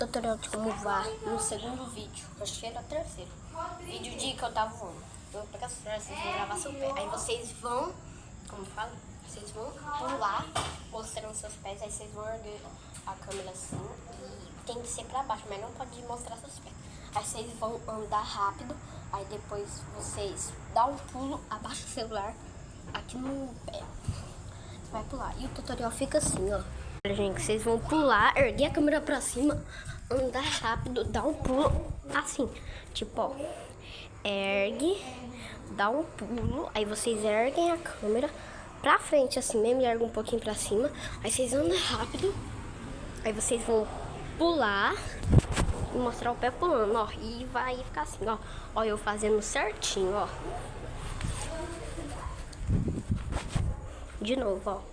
tutorial de como voar no segundo vídeo. Acho que era o terceiro. Vídeo de que eu tava voando. Eu vou pegar as flores, vocês vão gravar seu pé. Aí vocês vão, como eu falo, vocês vão pular, mostrando seus pés. Aí vocês vão erguer a câmera assim. E tem que ser pra baixo, mas não pode mostrar seus pés. Aí vocês vão andar rápido. Aí depois vocês dão um pulo, abaixa o celular aqui no pé. Você vai pular. E o tutorial fica assim, ó. Olha, gente, vocês vão pular, erguer a câmera pra cima, andar rápido, dar um pulo assim. Tipo, ó. Ergue, dá um pulo, aí vocês erguem a câmera pra frente assim mesmo, e erguem um pouquinho pra cima. Aí vocês andam rápido, aí vocês vão pular e mostrar o pé pulando, ó. E vai ficar assim, ó. Ó, eu fazendo certinho, ó. De novo, ó.